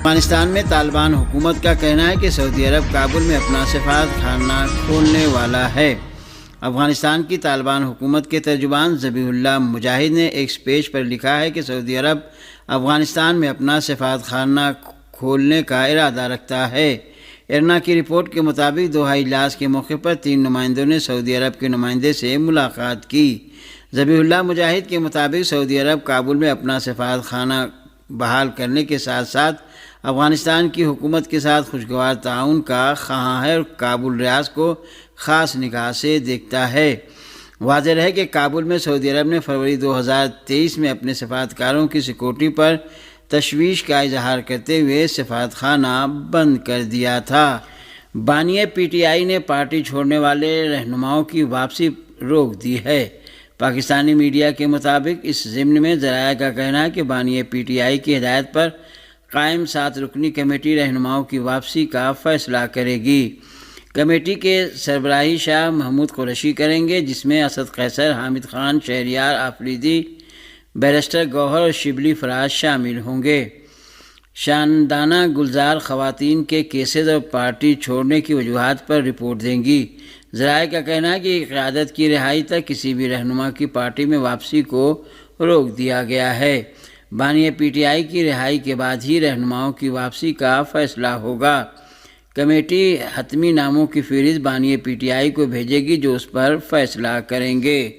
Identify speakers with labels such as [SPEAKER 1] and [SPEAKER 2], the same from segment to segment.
[SPEAKER 1] افغانستان میں طالبان حکومت کا کہنا ہے کہ سعودی عرب کابل میں اپنا سفارت خانہ کھولنے والا ہے۔ افغانستان کی طالبان حکومت کے ترجمان ذبیح اللہ مجاہد نے ایک پیج پر لکھا ہے کہ سعودی عرب افغانستان میں اپنا سفارت خانہ کھولنے کا ارادہ رکھتا ہے۔ ارنا کی رپورٹ کے مطابق دوحہ اجلاس کے موقع پر 3 نمائندوں نے سعودی عرب کے نمائندے سے ملاقات کی۔ ذبیح اللہ مجاہد کے مطابق سعودی عرب کابل میں اپنا سفارت خانہ بحال کرنے کے ساتھ ساتھ افغانستان کی حکومت کے ساتھ خوشگوار تعاون کا خواہاں ہے اور کابل ریاض کو خاص نگاہ سے دیکھتا ہے۔ واضح رہے کہ کابل میں سعودی عرب نے فروری 2023 میں اپنے سفارتکاروں کی سیکورٹی پر تشویش کا اظہار کرتے ہوئے سفارت خانہ بند کر دیا تھا۔ بانی پی ٹی آئی نے پارٹی چھوڑنے والے رہنماؤں کی واپسی روک دی ہے۔ پاکستانی میڈیا کے مطابق اس ضمن میں ذرائع کا کہنا ہے کہ بانی پی ٹی آئی کی ہدایت پر قائم 7 رکنی کمیٹی رہنماؤں کی واپسی کا فیصلہ کرے گی۔ کمیٹی کے سربراہی شاہ محمود قریشی کریں گے، جس میں اسد قیصر، حامد خان، شہریار آفریدی، بیرسٹر گوہر اور شبلی فراز شامل ہوں گے۔ شاندانہ گلزار خواتین کے کیسز اور پارٹی چھوڑنے کی وجوہات پر رپورٹ دیں گی۔ ذرائع کا کہنا ہے کہ قیادت کی رہائی تک کسی بھی رہنما کی پارٹی میں واپسی کو روک دیا گیا ہے۔ بانی پی ٹی آئی کی رہائی کے بعد ہی رہنماؤں کی واپسی کا فیصلہ ہوگا۔ کمیٹی حتمی ناموں کی فہرست بانی پی ٹی آئی کو بھیجے گی جو اس پر فیصلہ کریں گے۔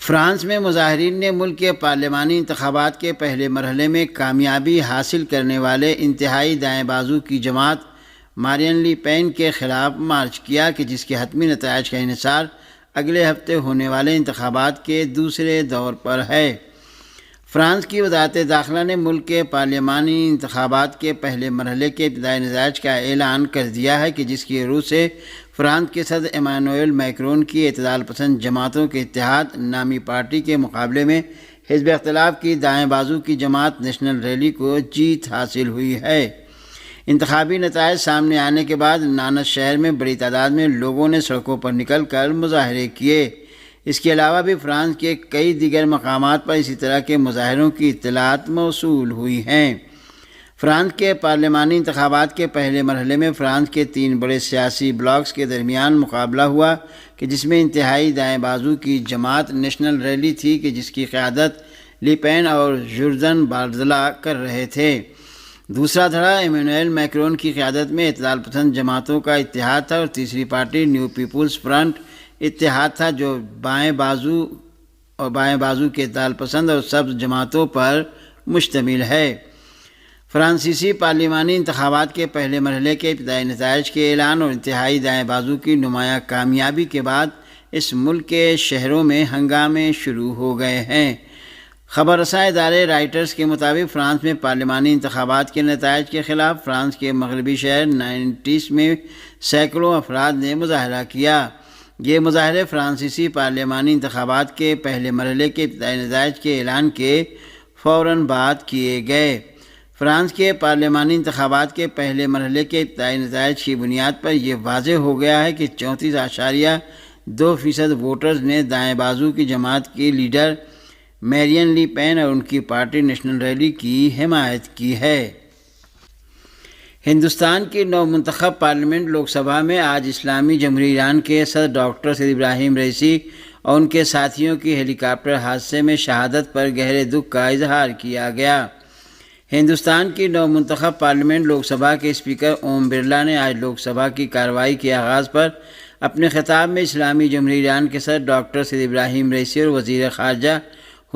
[SPEAKER 1] فرانس میں مظاہرین نے ملک کے پارلیمانی انتخابات کے پہلے مرحلے میں کامیابی حاصل کرنے والے انتہائی دائیں بازو کی جماعت مارین لی پین کے خلاف مارچ کیا کہ جس کے حتمی نتائج کا انحصار اگلے ہفتے ہونے والے انتخابات کے دوسرے دور پر ہے۔ فرانس کی وزارت داخلہ نے ملک کے پارلیمانی انتخابات کے پہلے مرحلے کے ابتدائی نتائج کا اعلان کر دیا ہے کہ جس کی روح سے فرانس کے صدر ایمانوئل میکرون کی اعتدال پسند جماعتوں کے اتحاد نامی پارٹی کے مقابلے میں حزب اختلاف کی دائیں بازو کی جماعت نیشنل ریلی کو جیت حاصل ہوئی ہے۔ انتخابی نتائج سامنے آنے کے بعد نانس شہر میں بڑی تعداد میں لوگوں نے سڑکوں پر نکل کر مظاہرے کیے۔ اس کے علاوہ بھی فرانس کے کئی دیگر مقامات پر اسی طرح کے مظاہروں کی اطلاعات موصول ہوئی ہیں۔ فرانس کے پارلیمانی انتخابات کے پہلے مرحلے میں فرانس کے 3 بڑے سیاسی بلاکس کے درمیان مقابلہ ہوا کہ جس میں انتہائی دائیں بازو کی جماعت نیشنل ریلی تھی کہ جس کی قیادت لی پین اور جورجن بارزلا کر رہے تھے۔ دوسرا دھڑا ایمانوئل میکرون کی قیادت میں اعتدال پسند جماعتوں کا اتحاد تھا اور تیسری پارٹی نیو پیپلز فرنٹ اتحاد تھا جو بائیں بازو کے اعتدال پسند اور سبز جماعتوں پر مشتمل ہے۔ فرانسیسی پارلیمانی انتخابات کے پہلے مرحلے کے ابتدائی نتائج کے اعلان اور انتہائی دائیں بازو کی نمایاں کامیابی کے بعد اس ملک کے شہروں میں ہنگامے شروع ہو گئے ہیں۔ خبر رساں ادارے رائٹرز کے مطابق فرانس میں پارلیمانی انتخابات کے نتائج کے خلاف فرانس کے مغربی شہر نانٹس میں سینکڑوں افراد نے مظاہرہ کیا۔ یہ مظاہرے فرانسیسی پارلیمانی انتخابات کے پہلے مرحلے کے ابتدائی نتائج کے اعلان کے فوراً بعد کیے گئے۔ فرانس کے پارلیمانی انتخابات کے پہلے مرحلے کے ابتدائی نتائج کی بنیاد پر یہ واضح ہو گیا ہے کہ 34.2% ووٹرز نے دائیں بازو کی جماعت کی لیڈر میرین لی پین اور ان کی پارٹی نیشنل ریلی کی حمایت کی ہے۔ ہندوستان کی نو منتخب پارلیمنٹ لوک سبھا میں آج اسلامی جمہوریہ ایران کے صدر ڈاکٹر سید ابراہیم رئیسی اور ان کے ساتھیوں کی ہیلی کاپٹر حادثے میں شہادت پر گہرے دکھ کا اظہار کیا گیا۔ ہندوستان کی نو منتخب پارلیمنٹ لوک سبھا کے اسپیکر اوم برلا نے آج لوک سبھا کی کارروائی کے آغاز پر اپنے خطاب میں اسلامی جمہوریہ ایران کے صدر ڈاکٹر سید ابراہیم رئیسی اور وزیر خارجہ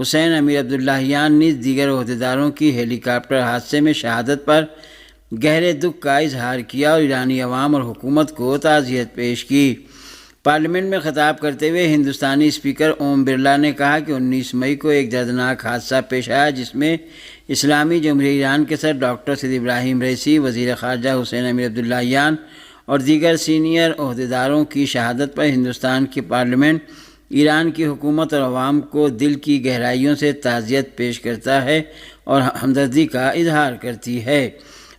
[SPEAKER 1] حسین امیر عبداللہیان نیز دیگر عہدیداروں کی ہیلی کاپٹر حادثے میں شہادت پر گہرے دکھ کا اظہار کیا اور ایرانی عوام اور حکومت کو تعزیت پیش کی۔ پارلیمنٹ میں خطاب کرتے ہوئے ہندوستانی اسپیکر اوم برلا نے کہا کہ 19 مئی کو ایک دردناک حادثہ پیش آیا جس میں اسلامی جمہوریہ ایران کے صدر ڈاکٹر سید ابراہیم رئیسی، وزیر خارجہ حسین امیر عبداللہیان اور دیگر سینئر عہدیداروں کی شہادت پر ہندوستان کی پارلیمنٹ ایران کی حکومت اور عوام کو دل کی گہرائیوں سے تعزیت پیش کرتا ہے اور ہمدردی کا اظہار کرتی ہے۔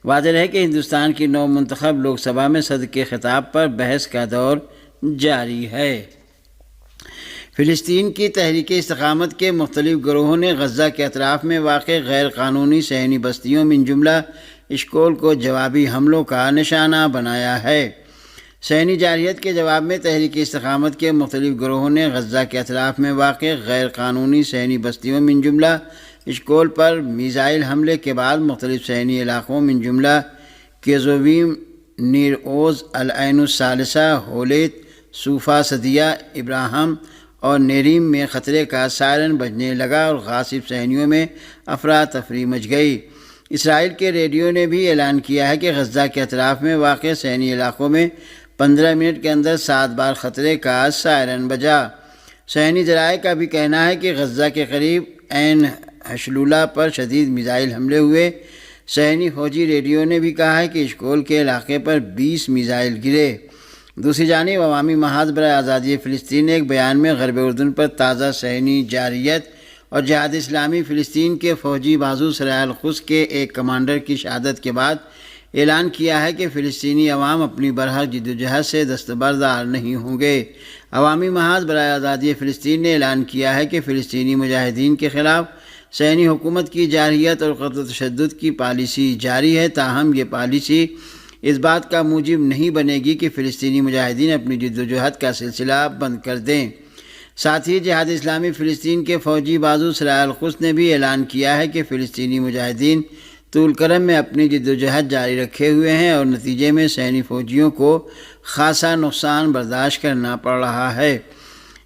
[SPEAKER 1] واضح ہے کہ ہندوستان کی نو منتخب لوک سبھا میں صدر کے خطاب پر بحث کا دور جاری ہے۔ فلسطین کی تحریک استقامت کے مختلف گروہوں نے غزہ کے اطراف میں واقع غیر قانونی صہیونی بستیوں من جملہ اشکول کو جوابی حملوں کا نشانہ بنایا ہے۔ صہیونی جارحیت کے جواب میں تحریک استقامت کے مختلف گروہوں نے غزہ کے اطراف میں واقع غیر قانونی صہیونی بستیوں من جملہ اشکول پر میزائل حملے کے بعد مختلف صہیونی علاقوں من جملہ کیزوویم، نیر اوز، العین الثالثہ، ہولیت، صوفہ صدیہ، ابراہم اور نیریم میں خطرے کا سائرن بجنے لگا اور غاصب صہیونیوں میں افراتفری مچ گئی۔ اسرائیل کے ریڈیو نے بھی اعلان کیا ہے کہ غزہ کے اطراف میں واقع صہیونی علاقوں میں 15 منٹ کے اندر 7 بار خطرے کا سائرن بجا۔ صہیونی ذرائع کا بھی کہنا ہے کہ غزہ کے قریب عین حشلولہ پر شدید میزائل حملے ہوئے۔ صہیونی فوجی ریڈیو نے بھی کہا ہے کہ اشکول کے علاقے پر 20 میزائل گرے۔ دوسری جانب عوامی محاذ برائے آزادی فلسطین نے ایک بیان میں غرب اردن پر تازہ صہیونی جارحیت اور جہاد اسلامی فلسطین کے فوجی بازو سرائے القدس کے ایک کمانڈر کی شہادت کے بعد اعلان کیا ہے کہ فلسطینی عوام اپنی برحق جدوجہد سے دستبردار نہیں ہوں گے۔ عوامی محاذ برائے آزادی فلسطین نے اعلان کیا ہے کہ فلسطینی مجاہدین کے خلاف صہیونی حکومت کی جارحیت اور قتل و تشدد کی پالیسی جاری ہے، تاہم یہ پالیسی اس بات کا موجب نہیں بنے گی کہ فلسطینی مجاہدین اپنی جدوجہد کا سلسلہ بند کر دیں۔ ساتھ ہی جہاد اسلامی فلسطین کے فوجی بازو سرائے القدس نے بھی اعلان کیا ہے کہ فلسطینی مجاہدین طول کرم میں اپنی جدوجہد جاری رکھے ہوئے ہیں اور نتیجے میں صہیونی فوجیوں کو خاصا نقصان برداشت کرنا پڑ رہا ہے۔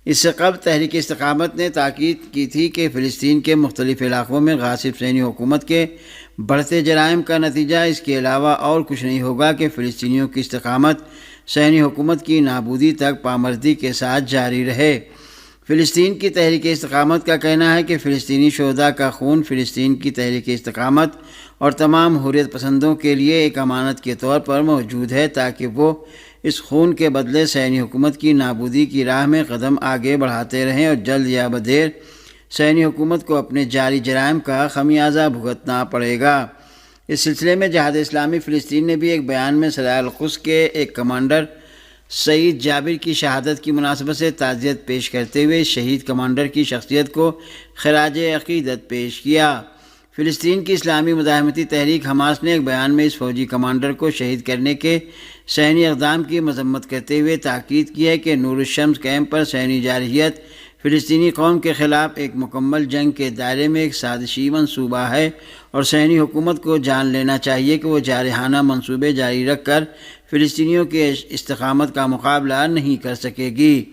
[SPEAKER 1] اس سے قبل تحریک استقامت نے تاکید کی تھی کہ فلسطین کے مختلف علاقوں میں غاصب صہیونی حکومت کے بڑھتے جرائم کا نتیجہ اس کے علاوہ اور کچھ نہیں ہوگا کہ فلسطینیوں کی استقامت صہیونی حکومت کی نابودی تک پامردی کے ساتھ جاری رہے۔ فلسطین کی تحریک استقامت کا کہنا ہے کہ فلسطینی شہداء کا خون فلسطین کی تحریک استقامت اور تمام حریت پسندوں کے لیے ایک امانت کے طور پر موجود ہے تاکہ وہ اس خون کے بدلے صہیونی حکومت کی نابودی کی راہ میں قدم آگے بڑھاتے رہیں اور جلد یا بدیر صہیونی حکومت کو اپنے جاری جرائم کا خمیازہ بھگتنا پڑے گا۔ اس سلسلے میں جہاد اسلامی فلسطین نے بھی ایک بیان میں سرائے القدس کے ایک کمانڈر سعید جابر کی شہادت کی مناسبت سے تعزیت پیش کرتے ہوئے شہید کمانڈر کی شخصیت کو خراج عقیدت پیش کیا۔ فلسطین کی اسلامی مزاحمتی تحریک حماس نے ایک بیان میں اس فوجی کمانڈر کو شہید کرنے کے صہیونی اقدام کی مذمت کرتے ہوئے تاکید کی ہے کہ نور الشمس کیمپ پر صہیونی جارحیت فلسطینی قوم کے خلاف ایک مکمل جنگ کے دائرے میں ایک سازشی منصوبہ ہے اور صہیونی حکومت کو جان لینا چاہیے کہ وہ جارحانہ منصوبے جاری رکھ کر فلسطینیوں کے استقامت کا مقابلہ نہیں کر سکے گی۔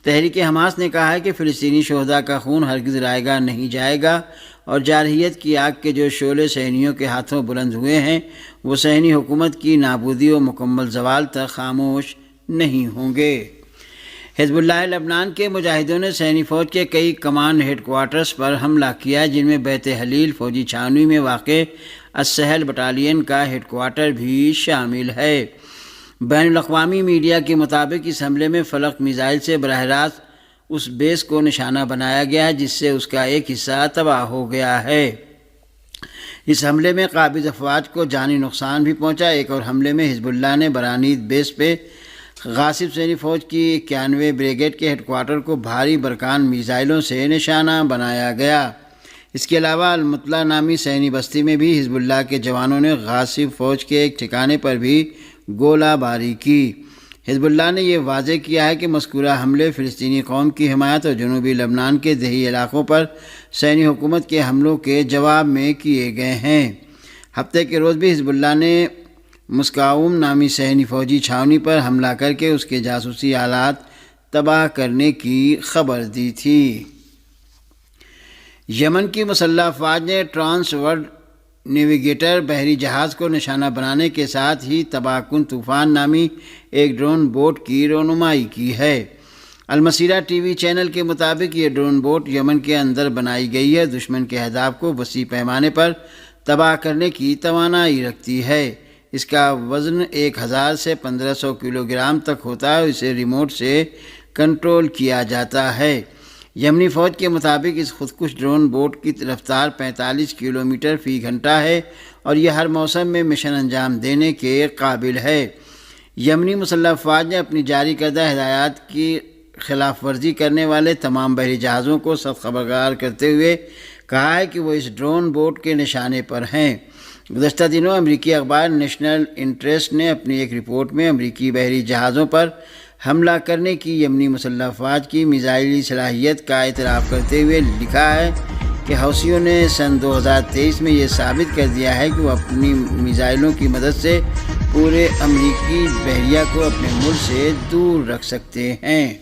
[SPEAKER 1] تحریک حماس نے کہا ہے کہ فلسطینی شہداء کا خون ہرگز رائے گا نہیں جائے گا اور جارحیت کی آگ کے جو شعلے صہیونیوں کے ہاتھوں بلند ہوئے ہیں وہ صہیونی حکومت کی نابودی و مکمل زوال تک خاموش نہیں ہوں گے۔ حزب اللہ لبنان کے مجاہدوں نے صہیونی فوج کے کئی کمانڈ ہیڈ کوارٹرز پر حملہ کیا جن میں بیت حلیل فوجی چھاونی میں واقع السہل بٹالین کا ہیڈ کوارٹر بھی شامل ہے۔ بین الاقوامی میڈیا کے مطابق اس حملے میں فلق میزائل سے براہ راست اس بیس کو نشانہ بنایا گیا ہے جس سے اس کا ایک حصہ تباہ ہو گیا ہے۔ اس حملے میں قابض افواج کو جانی نقصان بھی پہنچا۔ ایک اور حملے میں حزب اللہ نے برانید بیس پہ غاصب صہیونی فوج کی 91 بریگیڈ کے ہیڈ کوارٹر کو بھاری برکان میزائلوں سے نشانہ بنایا گیا۔ اس کے علاوہ المطلع نامی صہیونی بستی میں بھی حزب اللہ کے جوانوں نے غاصب فوج کے ایک ٹھکانے پر بھی گولہ باری کی۔ حزب اللہ نے یہ واضح کیا ہے کہ مذکورہ حملے فلسطینی قوم کی حمایت اور جنوبی لبنان کے دیہی علاقوں پر صہیونی حکومت کے حملوں کے جواب میں کیے گئے ہیں۔ ہفتے کے روز بھی حزب اللہ نے مسکاوم نامی صہیونی فوجی چھاونی پر حملہ کر کے اس کے جاسوسی آلات تباہ کرنے کی خبر دی تھی۔ یمن کی مسلح افواج نے ٹرانس ورلڈ نیویگیٹر بحری جہاز کو نشانہ بنانے کے ساتھ ہی تباہ کن طوفان نامی ایک ڈرون بوٹ کی رونمائی کی ہے۔ المسیرہ ٹی وی چینل کے مطابق یہ ڈرون بوٹ یمن کے اندر بنائی گئی ہے، دشمن کے اہداف کو وسیع پیمانے پر تباہ کرنے کی توانائی رکھتی ہے۔ اس کا وزن 1000 سے 1500 کلو گرام تک ہوتا ہے اور اسے ریموٹ سے کنٹرول کیا جاتا ہے۔ یمنی فوج کے مطابق اس خودکش ڈرون بوٹ کی رفتار 45 کلومیٹر فی گھنٹہ ہے اور یہ ہر موسم میں مشن انجام دینے کے قابل ہے۔ یمنی مسلح افواج نے اپنی جاری کردہ ہدایات کی خلاف ورزی کرنے والے تمام بحری جہازوں کو سخت خبردار کرتے ہوئے کہا ہے کہ وہ اس ڈرون بوٹ کے نشانے پر ہیں۔ گزشتہ دنوں امریکی اخبار نیشنل انٹرسٹ نے اپنی ایک رپورٹ میں امریکی بحری جہازوں پر حملہ کرنے کی یمنی مسلح افواج کی میزائلی صلاحیت کا اعتراف کرتے ہوئے لکھا ہے کہ حوثیوں نے سن 2023 میں یہ ثابت کر دیا ہے کہ وہ اپنی میزائلوں کی مدد سے پورے امریکی بحریہ کو اپنے ملک سے دور رکھ سکتے ہیں۔